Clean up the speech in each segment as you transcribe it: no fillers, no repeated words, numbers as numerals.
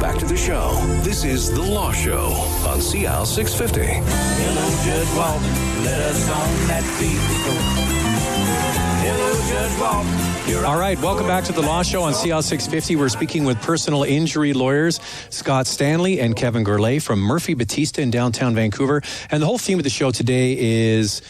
back to the show. This is The Law Show on CL 650. Hello, Judge Walton. Let us on that beat go. Hello, Judge Walton. All right, welcome back to The Law Show on CL 650. We're speaking with personal injury lawyers Scott Stanley and Kevin Gourlay from MurphyBattista in downtown Vancouver. And the whole theme of the show today is,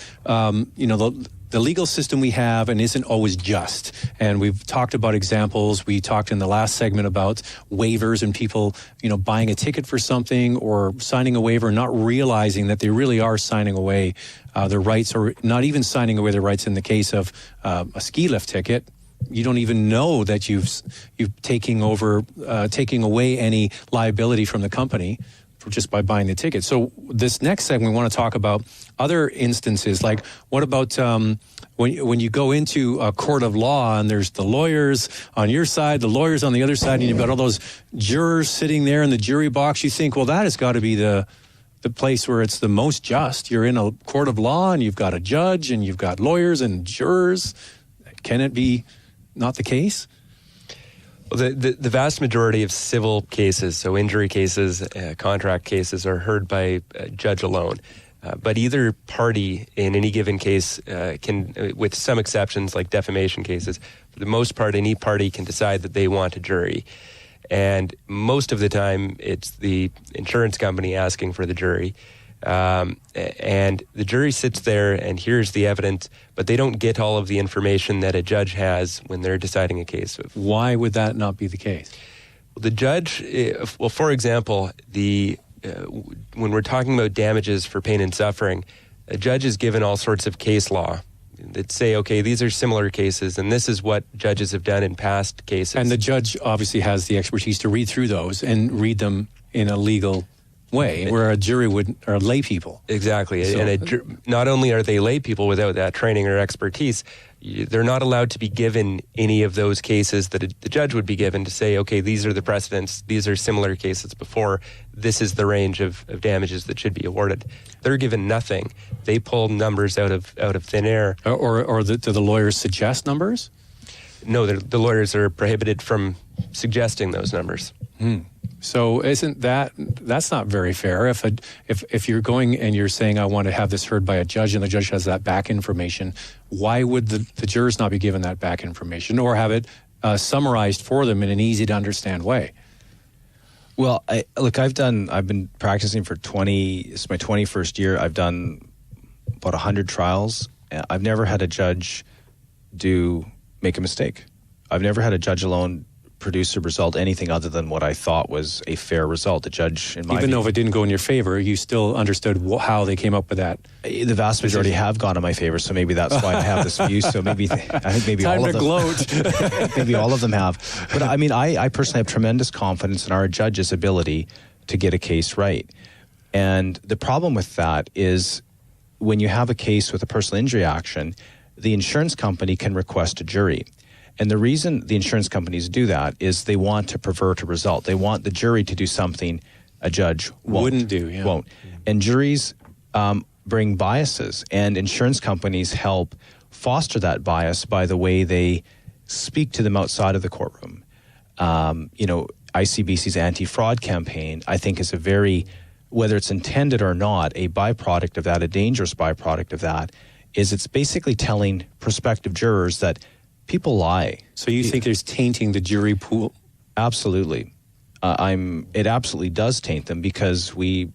the legal system we have and isn't always just. And we've talked about examples. We talked in the last segment about waivers and people, buying a ticket for something or signing a waiver, not realizing that they really are signing away their rights, or not even signing away their rights in the case of a ski lift ticket. You don't even know that you've taking away any liability from the company just by buying the ticket. So this next segment, we want to talk about other instances, like what about when you go into a court of law and there's the lawyers on your side, the lawyers on the other side, and you've got all those jurors sitting there in the jury box. You think, well, that has got to be the place where it's the most just. You're in a court of law and you've got a judge and you've got lawyers and jurors. Can it be not the case? Well, the vast majority of civil cases, so injury cases, contract cases, are heard by a judge alone. But either party in any given case can, with some exceptions like defamation cases, for the most part, any party can decide that they want a jury. And most of the time, it's the insurance company asking for the jury. And the jury sits there and hears the evidence, but they don't get all of the information that a judge has when they're deciding a case. Why would that not be the case? Well, the judge, for example, when we're talking about damages for pain and suffering, a judge is given all sorts of case law that say, okay, these are similar cases, and this is what judges have done in past cases. And the judge obviously has the expertise to read through those and read them in a legal way, where a jury are lay people. Exactly. So, and not only are they lay people without that training or expertise, they're not allowed to be given any of those cases that the judge would be given to say, okay, these are the precedents, these are similar cases before, this is the range of damages that should be awarded. They're given nothing. They pull numbers out of thin air. Or do the lawyers suggest numbers? No, the lawyers are prohibited from suggesting those numbers. So that's not very fair. If you're going and you're saying, I want to have this heard by a judge, and the judge has that back information, why would the jurors not be given that back information or have it summarized for them in an easy to understand way? Well, I've been practicing for it's my 21st year. I've done about 100 trials. I've never had a judge make a mistake. I've never had a judge alone produce a result anything other than what I thought was a fair result. The judge, in my Even though if it didn't go in your favor, you still understood how they came up with that. The vast majority have gone in my favor, so maybe that's why I have this view. So I think maybe all of them. Gloat. Maybe all of them have. But I mean, I personally have tremendous confidence in our judge's ability to get a case right. And the problem with that is when you have a case with a personal injury action, the insurance company can request a jury. And the reason the insurance companies do that is they want to pervert a result. They want the jury to do something a judge won't do. And juries bring biases, and insurance companies help foster that bias by the way they speak to them outside of the courtroom. ICBC's anti-fraud campaign, I think, is whether it's intended or not, a byproduct of that, a dangerous byproduct of that, is it's basically telling prospective jurors that people lie. So you think there's tainting the jury pool? Absolutely. It absolutely does taint them because we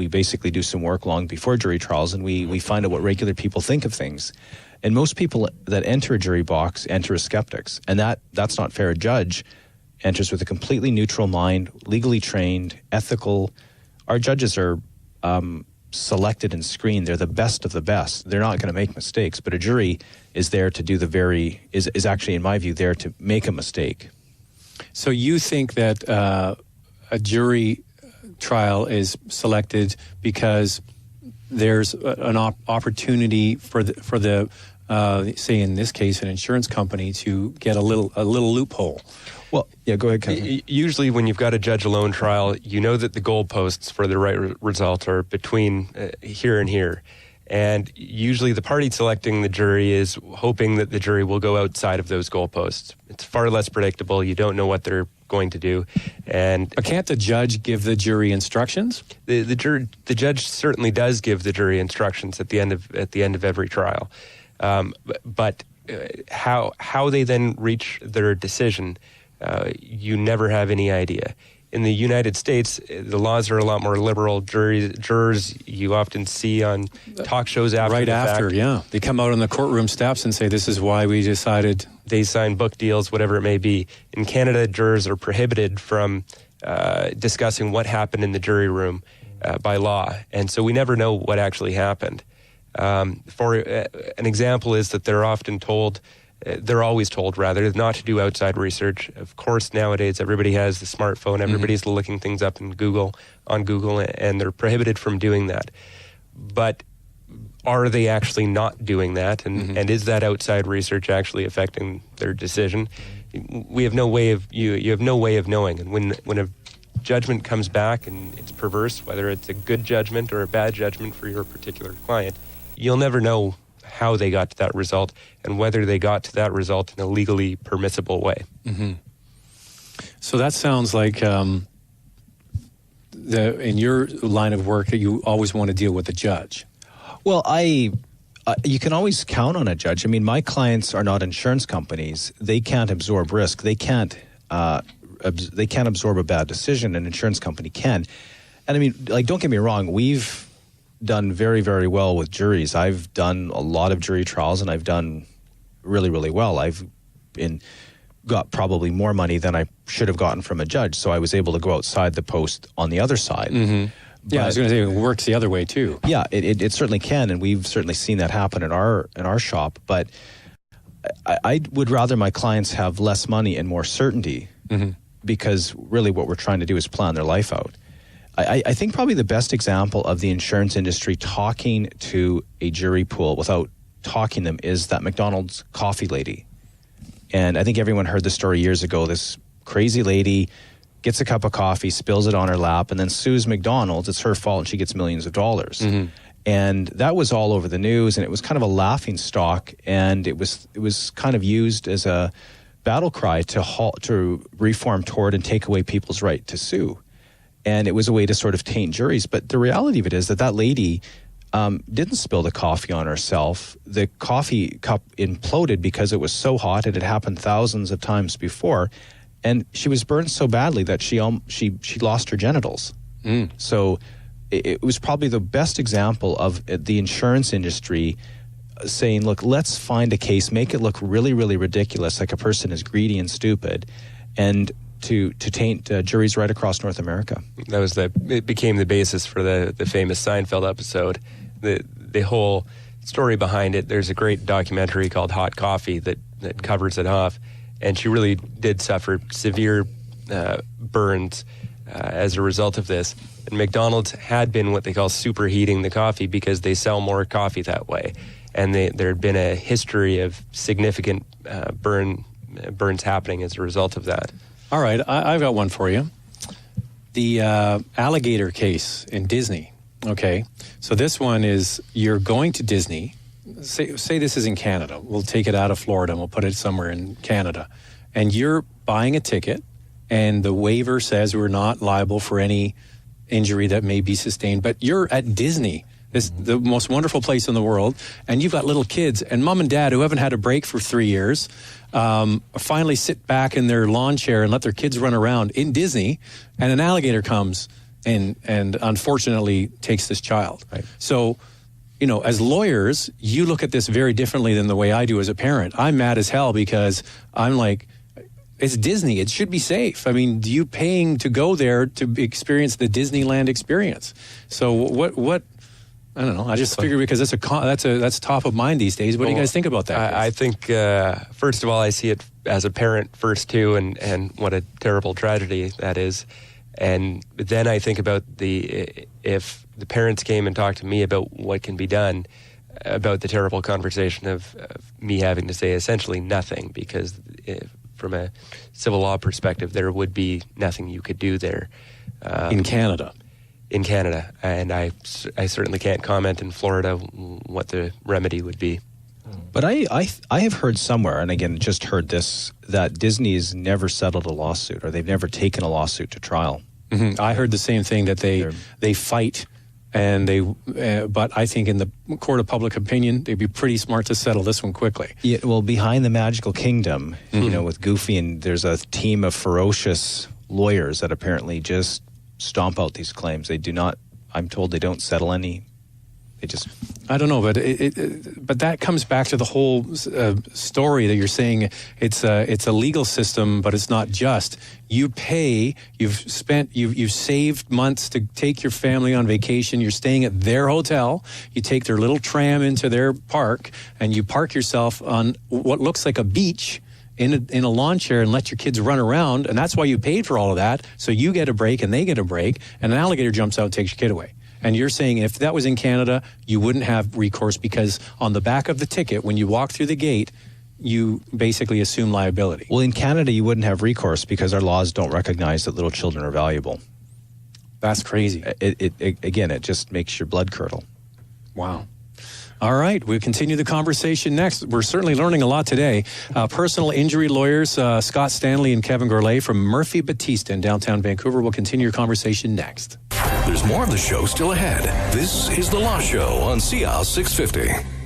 basically do some work long before jury trials, and we find out what regular people think of things. And most people that enter a jury box enter as skeptics, and that's not fair. A judge enters with a completely neutral mind, legally trained, ethical. Our judges are selected and screened. They're the best of the best. They're not going to make mistakes, but a jury is there to do is actually, in my view, there to make a mistake. So you think that a jury trial is selected because there's an opportunity for the say in this case an insurance company to get a little loophole? Well, yeah, go ahead, Kevin. Usually when you've got a judge-alone trial, you know that the goalposts for the right result are between here and here. And usually the party selecting the jury is hoping that the jury will go outside of those goalposts. It's far less predictable. You don't know what they're going to do. And can't the judge give the jury instructions? The judge certainly does give the jury instructions at the end of every trial, but how they then reach their decision, you never have any idea. In the United States, the laws are a lot more liberal. Jurors you often see on talk shows after right the after, fact. yeah. They come out on the courtroom steps and say, this is why we decided. They sign book deals, whatever it may be. In Canada, jurors are prohibited from discussing what happened in the jury room by law. And so we never know what actually happened. For an example is that they're always told, not to do outside research. Of course, nowadays, everybody has the smartphone. Everybody's looking things up on Google, and they're prohibited from doing that. But are they actually not doing that? And is that outside research actually affecting their decision? We have no way of, you have no way of knowing. And when a judgment comes back and it's perverse, whether it's a good judgment or a bad judgment for your particular client, you'll never know how they got to that result and whether they got to that result in a legally permissible way. Mm-hmm. So that sounds like in your line of work that you always want to deal with the judge. Well, you can always count on a judge. I mean, my clients are not insurance companies. They can't absorb risk. They can't absorb a bad decision. An insurance company can. And I mean, like, don't get me wrong. We've done very, very well with juries. I've done a lot of jury trials, and I've done really, really well. I've got probably more money than I should have gotten from a judge, so I was able to go outside the post on the other side. Mm-hmm. Yeah, I was going to say it works the other way too. Yeah, it certainly can, and we've certainly seen that happen in our shop. But I would rather my clients have less money and more certainty, because really what we're trying to do is plan their life out. I think probably the best example of the insurance industry talking to a jury pool without talking them is that McDonald's coffee lady. And I think everyone heard the story years ago. This crazy lady gets a cup of coffee, spills it on her lap, and then sues McDonald's. It's her fault, and she gets millions of dollars. And that was all over the news, and it was kind of a laughing stock, and it was kind of used as a battle cry to reform tort and take away people's right to sue. And it was a way to sort of taint juries. But the reality of it is that lady didn't spill the coffee on herself. The coffee cup imploded because it was so hot. It had happened thousands of times before. And she was burned so badly that she lost her genitals. So it was probably the best example of the insurance industry saying, look, let's find a case, make it look really, really ridiculous, like a person is greedy and stupid, and to taint juries right across North America. It became the basis for the famous Seinfeld episode. The whole story behind it, there's a great documentary called Hot Coffee that covers it off. And she really did suffer severe burns as a result of this. And McDonald's had been what they call superheating the coffee because they sell more coffee that way. And there had been a history of significant burns happening as a result of that. All right, I've got one for you. The alligator case in Disney. Okay, so this one is you're going to Disney. Say this is in Canada. We'll take it out of Florida and we'll put it somewhere in Canada. And you're buying a ticket, and the waiver says we're not liable for any injury that may be sustained. But you're at Disney, the most wonderful place in the world, and you've got little kids. And mom and dad, who haven't had a break for 3 years, finally sit back in their lawn chair and let their kids run around in Disney, and an alligator comes and unfortunately takes this child. Right. So, you know, as lawyers, you look at this very differently than the way I do as a parent. I'm mad as hell because I'm like, it's Disney. It should be safe. I mean, you paying to go there to experience the Disneyland experience. So what? I don't know. I just figure because that's top of mind these days. What do you guys think about that? I think first of all, I see it as a parent first too, and what a terrible tragedy that is. And then I think about if the parents came and talked to me about what can be done about the terrible conversation of me having to say essentially nothing, because from a civil law perspective, there would be nothing you could do there. In Canada. In Canada. And I certainly can't comment in Florida what the remedy would be. But I have heard somewhere, and again, just heard this, that Disney's never settled a lawsuit, or they've never taken a lawsuit to trial. Mm-hmm. I heard the same thing, that they fight, and but I think in the court of public opinion, they'd be pretty smart to settle this one quickly. Yeah, well, behind the Magical Kingdom, with Goofy, and there's a team of ferocious lawyers that apparently just stomp out these claims. They do not. I'm told they don't settle any. I don't know, but but that comes back to the whole story that you're saying. It's a legal system, but it's not just. You pay. You've saved months to take your family on vacation. You're staying at their hotel. You take their little tram into their park, and you park yourself on what looks like a beach in a lawn chair and let your kids run around. And that's why you paid for all of that. So you get a break, and they get a break, and an alligator jumps out and takes your kid away. And you're saying if that was in Canada, you wouldn't have recourse, because on the back of the ticket, when you walk through the gate, you basically assume liability. Well, in Canada, you wouldn't have recourse because our laws don't recognize that little children are valuable. That's crazy. It just makes your blood curdle. Wow. All right, we'll continue the conversation next. We're certainly learning a lot today. Personal injury lawyers Scott Stanley and Kevin Gourlay from Murphy-Battista in downtown Vancouver will continue your conversation next. There's more of the show still ahead. This is The Law Show on CL 650.